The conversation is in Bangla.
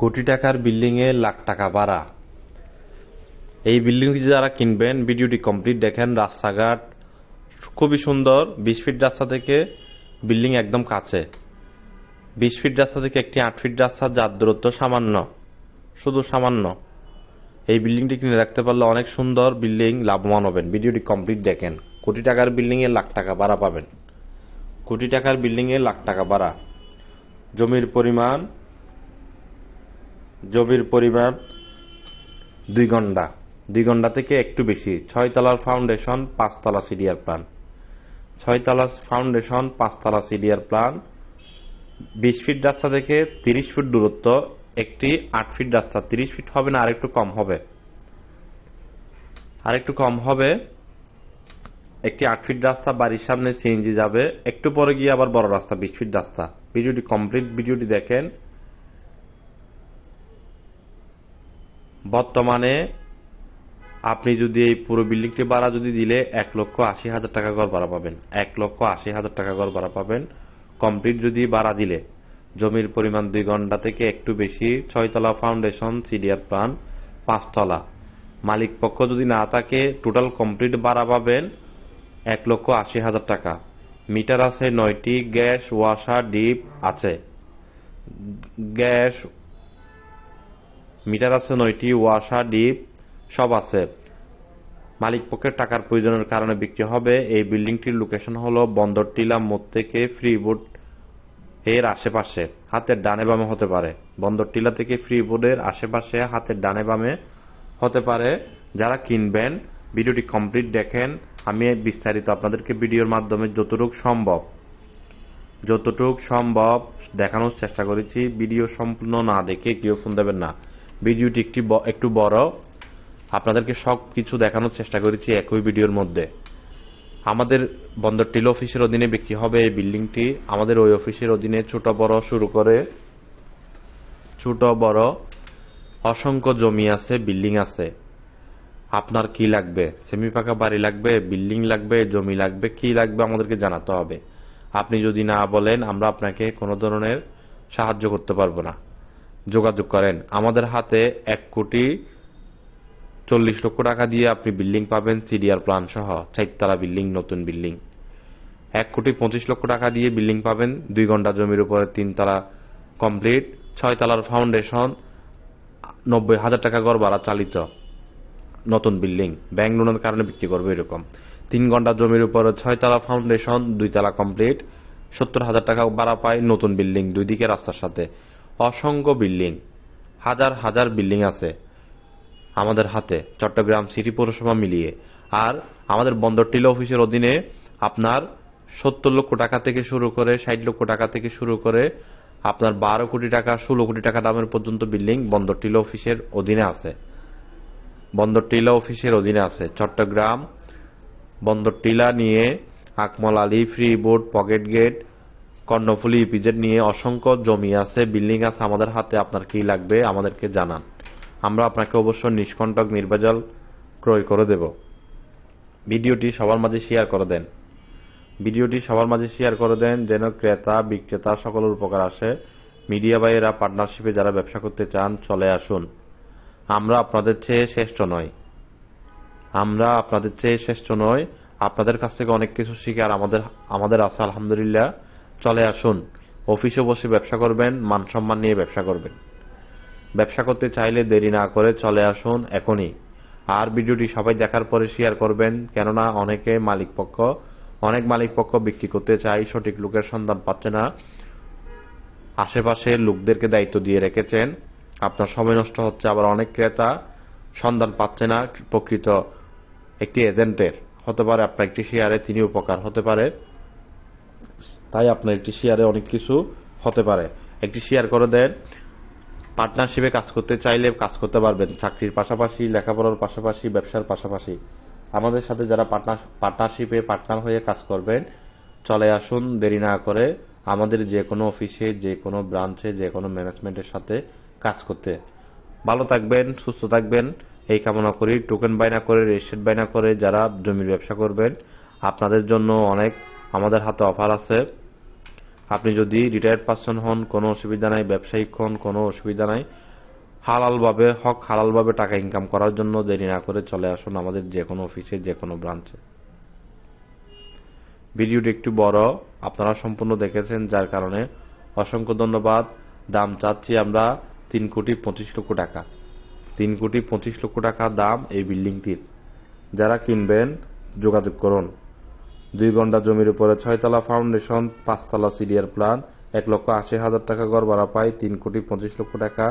কোটি টাকার বিল্ডিং এ লাখ টাকা ভাড়া। এই বিল্ডিং যারা কিনবেন ভিডিওটি কমপ্লিট দেখেন। রাস্তাঘাট খুবই সুন্দর। 20 ফিট রাস্তা থেকে বিল্ডিং একদম কাছে। 20 ফিট রাস্তা থেকে একটি 8 ফিট রাস্তা, যার দূরত্ব সামান্য, শুধু সামান্য। এই বিল্ডিংটি কিনে রাখতে পারলে অনেক সুন্দর বিল্ডিং, লাভবান হবেন। ভিডিওটি কমপ্লিট দেখেন। কোটি টাকার বিল্ডিং এ লাখ টাকা ভাড়া পাবেন। কোটি টাকার বিল্ডিং এ লাখ টাকা ভাড়া। জমির পরিমাণ 2 ঘন্টা থেকে একটু বেশি। 6 তলার ফাউন্ডেশন, 5 তলা সিডিআর প্ল্যান। 6 তলা ফাউন্ডেশন, 5 তলা সিডিআর প্ল্যান। 20 ফিট রাস্তা থেকে 30 ফিট দূরত্ব। একটি 8 ফিট রাস্তা, 30 ফিট হবে না, আরেকটু কম হবে। একটি 8 ফিট রাস্তা, বাড়ির সামনে সিএনজি যাবে। একটু পরে গিয়ে আবার বড় রাস্তা, 20 ফিট রাস্তা। ভিডিওটি কমপ্লিট, ভিডিওটি দেখেন। বর্তমানে আপনি যদি এই পুরো বিল্ডিংটি ভাড়া যদি দিলে 1,80,000 টাকা ঘর ভাড়া পাবেন। 1,80,000 টাকা ঘর ভাড়া পাবেন কমপ্লিট যদি ভাড়া দিলে। জমির পরিমাণ 2 ঘন্টা থেকে একটু বেশি। 6 তলা ফাউন্ডেশন, সিডিআর প্ল্যান, 5 তলা। মালিক পক্ষ যদি না থাকে, টোটাল কমপ্লিট ভাড়া পাবেন 1,80,000 টাকা। মিটার আছে 9টি। গ্যাস, ওয়াসার, ডিপ আছে। মিটার আছে 9টি, ওয়াসার, ডিপ সব আছে। মালিক পক্ষের টাকার প্রয়োজনের কারণে বিক্রি হবে। এই বিল্ডিংটির লোকেশন হলো বন্দর টিলা মোড় থেকে ফ্রিবোর্ড এর আশেপাশে, হাতের ডানে বামে হতে পারে। বন্দর টিলা থেকে ফ্রিবোর্ডের আশেপাশে, হাতের ডানে বামে হতে পারে। যারা কিনবেন ভিডিওটি কমপ্লিট দেখেন। আমি বিস্তারিত আপনাদেরকে ভিডিওর মাধ্যমে যতটুকু সম্ভব দেখানোর চেষ্টা করেছি। ভিডিও সম্পূর্ণ না দেখে কেউ ফোন দেবেন না। ভিডিওটি একটু বড়, আপনাদেরকে সব কিছু দেখানোর চেষ্টা করেছি একই ভিডিওর মধ্যে। আমাদের বন্দর টিলা অফিসের অধীনে বিক্রি হবে এই বিল্ডিংটি। আমাদের ওই অফিসের অধীনে ছোট বড় অসংখ্য জমি আছে, বিল্ডিং আছে। আপনার কি লাগবে? সেমি পাকা বাড়ি লাগবে, বিল্ডিং লাগবে, জমি লাগবে, কি লাগবে আমাদেরকে জানাতে হবে। আপনি যদি না বলেন, আমরা আপনাকে কোনো ধরনের সাহায্য করতে পারবো না। যোগাযোগ করেন। আমাদের হাতে 1,40,00,000 টাকা দিয়ে আপনি বিল্ডিং পাবেন, সিডিআর প্ল্যান সহ। 4 তলা বিল্ডিং, নতুন বিল্ডিং। 1,25,00,000 টাকা দিয়ে বিল্ডিং পাবেন, 2 ঘন্টা জমির উপরে 3 তলা কমপ্লিট। 6 তলার ফাউন্ডেশন, 90,000 টাকা ঘর ভাড়া চালিত নতুন বিল্ডিং। ব্যাংক লোনের কারণে বিক্রি করবে এরকম। 3 ঘন্টা জমির উপরে 6 তলা ফাউন্ডেশন, 2 তলা কমপ্লিট। 70,000 টাকা ভাড়া পায় নতুন বিল্ডিং, 2 দিকে রাস্তার সাথে। অসংখ্য বিল্ডিং, হাজার বিল্ডিং আছে আমাদের হাতে, চট্টগ্রাম সিটি পৌরসভা মিলিয়ে। আর আমাদের বন্দর টিলা অফিসের অধীনে আপনার 70 লক্ষ টাকা থেকে শুরু করে 60 লক্ষ টাকা থেকে শুরু করে আপনার 12 কোটি টাকা, 16 কোটি টাকা দামের পর্যন্ত বিল্ডিং বন্দর টিলা অফিসের অধীনে আছে। চট্টগ্রাম বন্দর টিলা নিয়ে Akmal Ali, freeboard, pocket gate, Karnaphuli, EPZ নিয়ে অসংখ্য জমি আছে, বিল্ডিং আছে আমাদের হাতে। আপনার কি লাগবে আমাদেরকে জানান। আমরা আপনাকে অবশ্য নিষ্কণ্টক নির্ভেজাল ক্রয় করে দেব। ভিডিওটি সবার মাঝে শেয়ার করে দেন যেন ক্রেতা বিক্রেতা সকলের উপকার আসে। মিডিয়া ভাইয়েরা পার্টনারশিপে যারা ব্যবসা করতে চান চলে আসুন। আমরা আপনাদের চেয়ে শ্রেষ্ঠ নয়। আপনাদের কাছ থেকে অনেক কিছু শিখার আমাদের আছে আলহামদুলিল্লাহ। চলে আসুন। অফিসে বসে ব্যবসা করবেন, মান সম্মান নিয়ে ব্যবসা করবেন। ব্যবসা করতে চাইলে দেরি না করে চলে আসুন এখনই। আর ভিডিওটি সবাই দেখার পরে শেয়ার করবেন, কেননা অনেক মালিক পক্ষ বিক্রি করতে চাই, সঠিক লোকের সন্ধান পাচ্ছে না। আশেপাশের লোকদেরকে দায়িত্ব দিয়ে রেখেছেন, আপনার সময় নষ্ট হচ্ছে। আবার অনেক ক্রেতা সন্ধান পাচ্ছে না প্রকৃত একটি এজেন্টের। হতে পারে আপনার একটি শেয়ারে তিনি উপকার হতে পারে, তাই আপনার একটি শেয়ারে অনেক কিছু হতে পারে। একটি শেয়ার করে দেন। পার্টনারশিপে কাজ করতে চাইলে কাজ করতে পারবেন, চাকরির পাশাপাশি, লেখাপড়ার পাশাপাশি, ব্যবসার পাশাপাশি। আমাদের সাথে যারা পার্টনারশিপে পার্টনার হয়ে কাজ করবেন চলে আসুন দেরি না করে আমাদের যে কোনো অফিসে, যে কোনো ব্রাঞ্চে, যে কোনো ম্যানেজমেন্টের সাথে কাজ করতে। ভালো থাকবেন, সুস্থ থাকবেন এই কামনা করি। টোকেন বাইনা করে, রেজিস্ট্রেট বাইনা করে যারা জমির ব্যবসা করবেন, আপনাদের জন্য অনেক আমাদের হাতে অফার আছে। আপনি যদি রিটায়ার্ড পারসন হন কোনো অসুবিধা নাই, ব্যবসায়িক হন কোনো অসুবিধা নাই। হালালভাবে টাকা ইনকাম করার জন্য দেরি না করে চলে আসুন আমাদের যে কোনো অফিসে, যে কোনো ব্রাঞ্চে। ভিডিওটি একটু বড়, আপনারা সম্পূর্ণ দেখেছেন, যার কারণে অসংখ্য ধন্যবাদ। দাম চাচ্ছি আমরা 3,25,00,000 টাকা। 3,25,00,000 টাকা দাম এই বিল্ডিংটির। যারা কিনবেন যোগাযোগ করুন। 2 ঘন্টা জমির উপরে 6 তলা ফাউন্ডেশন, 5 তলা সিডিআর প্ল্যান, 1,80,000 টাকা গড় ভাড়া পাই, 3,25,00,000 টাকা